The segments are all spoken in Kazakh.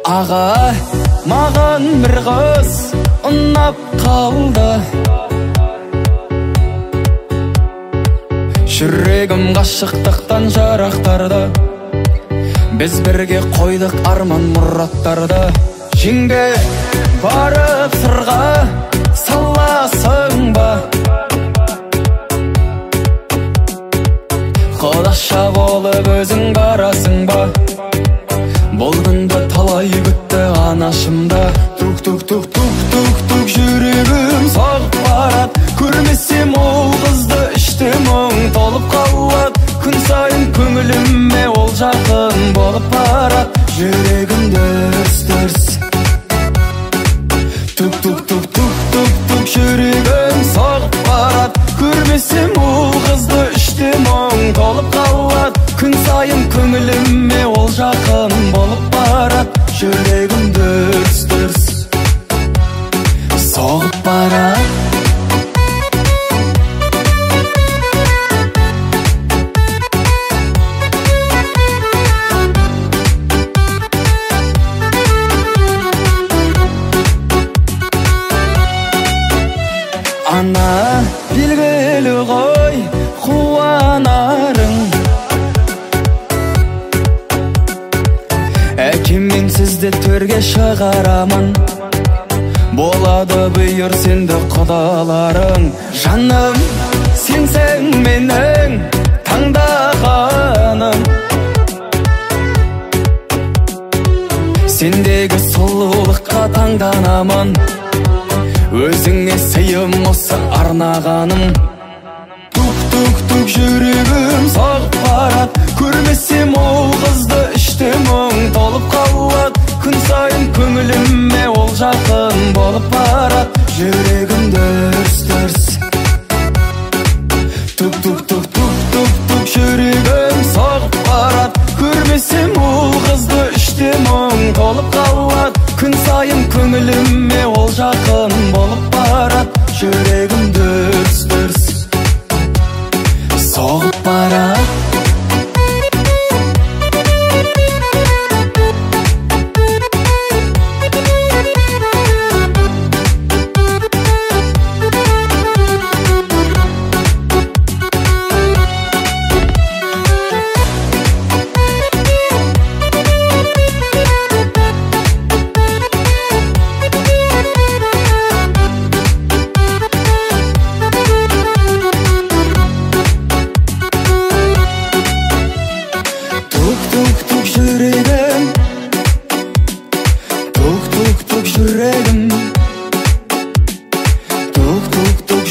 Аға, маған бір қыз ұнап қалды. Жүрегім ғашықтықтан жарақтарды. Біз бірге қойдық арман мұраттарды. Жеңге барып сырға саласың ба? Құдаша болып өзің барасың ба? Болдыңды талай күтті анашымда. Тук жүрегім соғып барат. Көрмесем ол қызды іште мұң толып қалат. Күн сайын көңіліме ол жақын болып барат. Жүрегім дүрс-дүрс. Тук жүрегім соғып барат. Көрмесем ол қызды іште мұң толып қалат. Күн сайын көңіліме ол жақын болып барат. Жүрегім дүрс-дүрс соғып барат. Ана белгілі ғой қуанарың. Әкеммен сізді төрге шығарамын. Болады бұйыр сенді құдаларың. Жаным, сенсің менің таңдағаным. Сендегі сұлулыққа таңданамын. Өзіңе сыйым осы арнағаным. Тук жүрегім соғып барат. Көрмесем ол қызды іште мұң толып қалат. Күн сайын көңіліме ол жақын болып барат. Жүрегім дүрс-дүрс. Тук жүрегім соғып барат. Көрмесем ол қызды іште мұң толып қалат. Күн сайын көңіліме ол жақын болып барат. Жүрегім дүрс-дүрс соғып барат.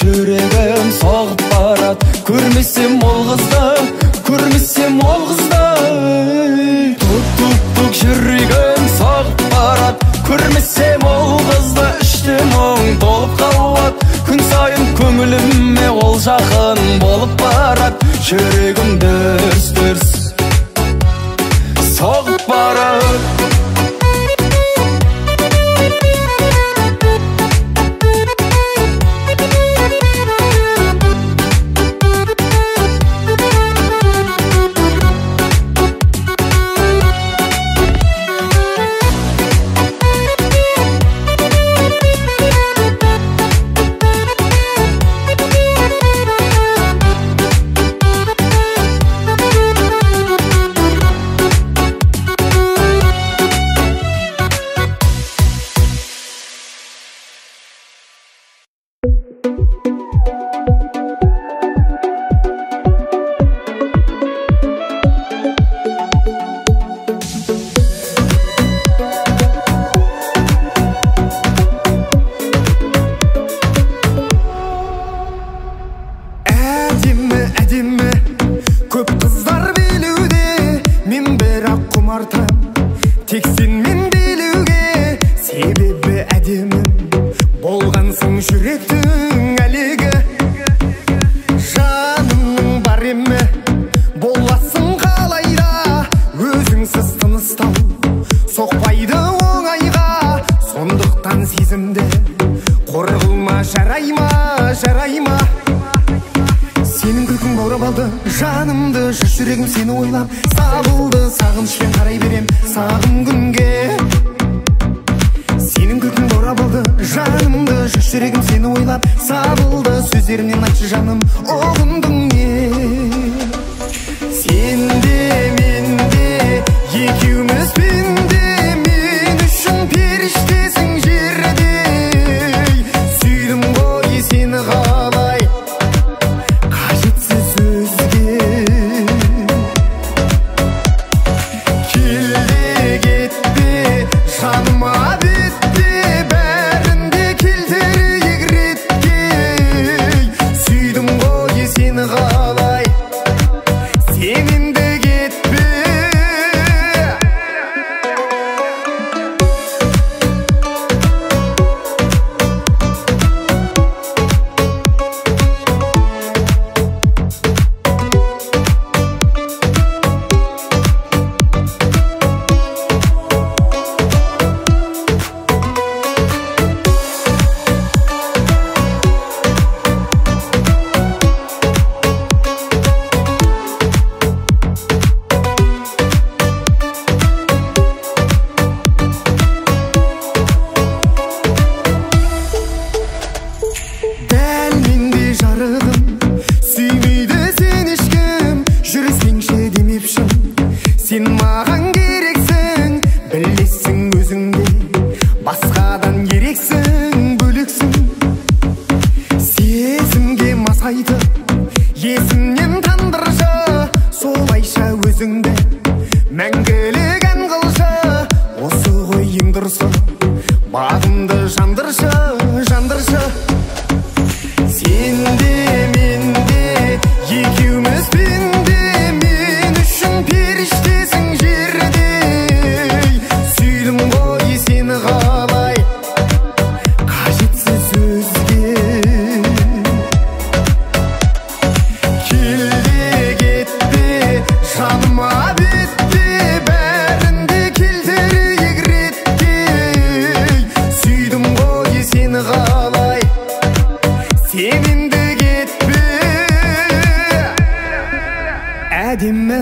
Жүрегім соғып барат. Көрмесем ол қызды. Тук жүрегім соғып барат. Көрмесем ол қызды іште мұң толып қалат. Күн сайын көңіліме ол жақын болып барат. Жүрегім дүрс-дүрс соғып барат. Тек сенмен билеуге себебі әдемім болғансың жүректің әлегі. Жанымның бар емі боласың қалайда, өзіңсіз тыныстау соқпайды оңайға. Сондықтан сезімді қор қылма, жарайма. Сенің күлкің баурап алды жанымды, жүрегім сені ойлап сабылды. Сағынышпен қарай берем сағым күнге. жүрегім сені ойлап сабылды. Сөздерінен айтшы жаным, ұғындың не? Сен де мен де екеуміз пенде, мен үшін періштесің жерде. Сүйдім ғой сені қалай, қажетсіз өзге. Келде кетпе жаныма бетте, бәрінде келтірейік ретке. Сүйдім ғой сені қалай, сенімді кетпе. Дәл менде жарығым, сүймейді сен ешкім. Жүрсеңші демепшім, сен маған керексің. Білесің өзіңде басқадан ерексің, бөлексің. Сезімге масайтып есімнен тандыршы, солайша өзіңді мәңгілік ән қылшы. Осы ғой ең дұрысы, бағымды жандыршы, жандыршы. Сен де мен де екеуміз пенде, мен үшін періштесің жерде. Сүйдім ғой сені қалай, қажетсіз өзге. Келде кетпе жаныма бетте, бәрінде келтірейік ретке. Сүйдім ғой сені қалай, сенімді кетпе. Әдемі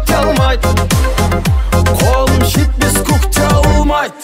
кете алмайды, қолым жетпес көкте алмайды.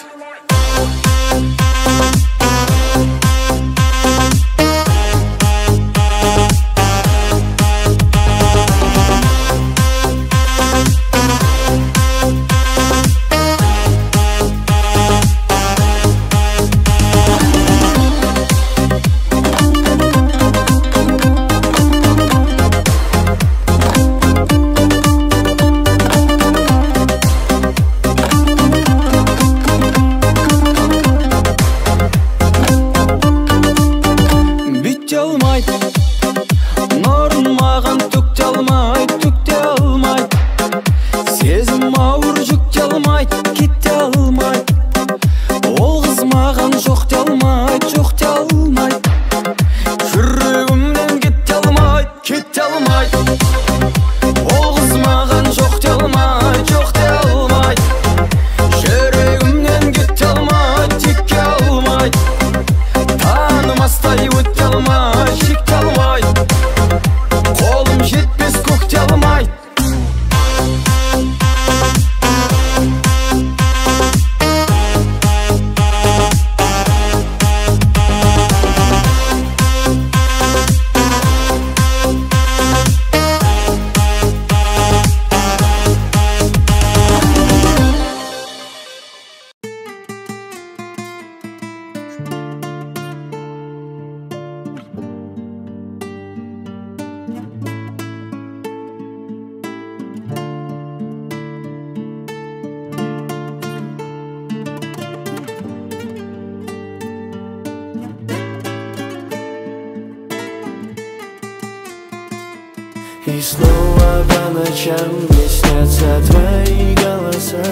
И снова по ночам мне снятся твои голоса.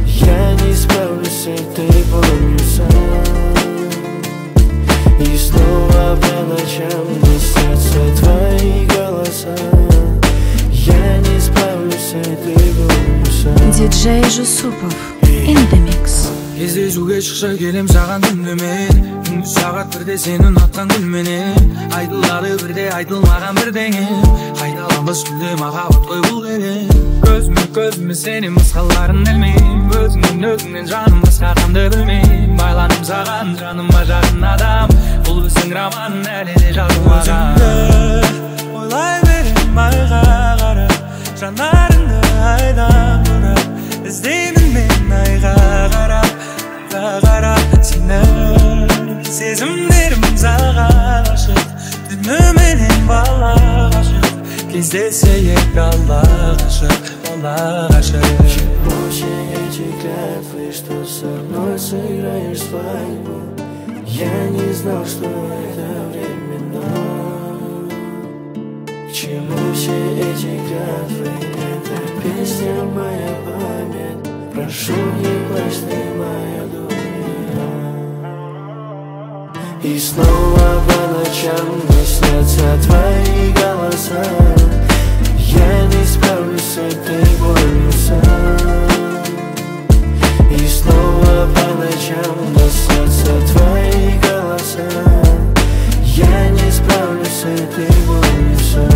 Я не справлюсь с этой болью сам. И снова по ночам мне снятся твои голоса. Я не справлюсь с этой болью сам. Диджей Жусупов, in the mix. Кездесуге шықша келем саған түнімен, түнгі сағат бірде сені ұнатқан гүлменен. Айтылады бірде айтылмаған бірдеңе, қайталамыз күлде махаббат қой бұл керек. Көзіме көзіме сенің мысқаларын ілмейм, өзіңнен жаным басқа қамды білмейм. Байланым саған жаныма жақын адам, бұл біздің роман әлі де жазылмаған. Өзіңді ойлай берем айға қарап, жанарыңды айдан бұрап, іздеймін мен айға қарап сені. Сезімдерім саған ашық, түніменен бала ғашық, кездесейік алла ғашық, алла ғашық. Чему эти клятвы, что со мной сыграешь свадьбу? Я не знал, что это временно. К чему все эти клятвы? Это песня моя память. Прошу, не плачь ты, моя дуня. И снова по ночам мне снятся твои голоса. Я не справлюсь с этой болью сам. И снова по ночам мне снятся твои голоса. Я не справлюсь с этой болью сам.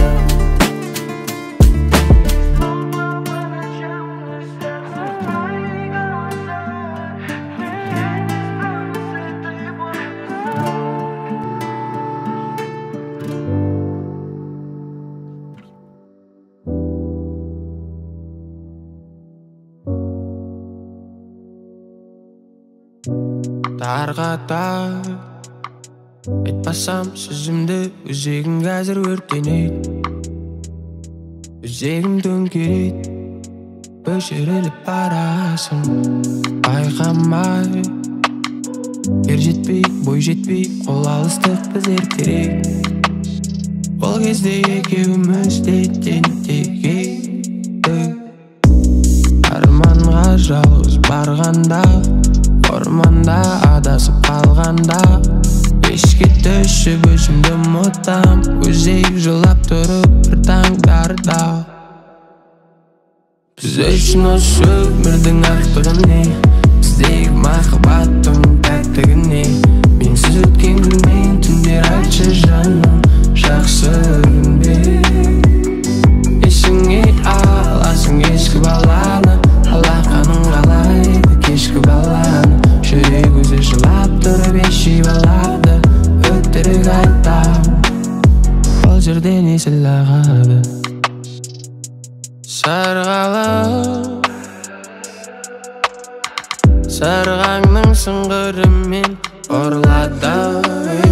Тарғата айтпасам сөзімді, өзегім қазір өртенеді, өзегім төңкереді, өшіріліп барасың. Байқамай ер жетпей, бой жетпей, қол алыстық біз ертерек. Ол кезде екеуміз де тең-тең еді. Арманға жалғыз барғанда, орманда адасып қалғанда, ешке түсіп өзімді ұмытам, өзек жылап тұрып бір таңдарда. Біз үшін осы өмірдің артығы не? Біздегі махаббаттың тәттігі не? Менсіз өткен күнмен түндер айтшы жаным, жақсы күн бе? Есіңе аласың Сарғаңның сыңғырымен ұрлады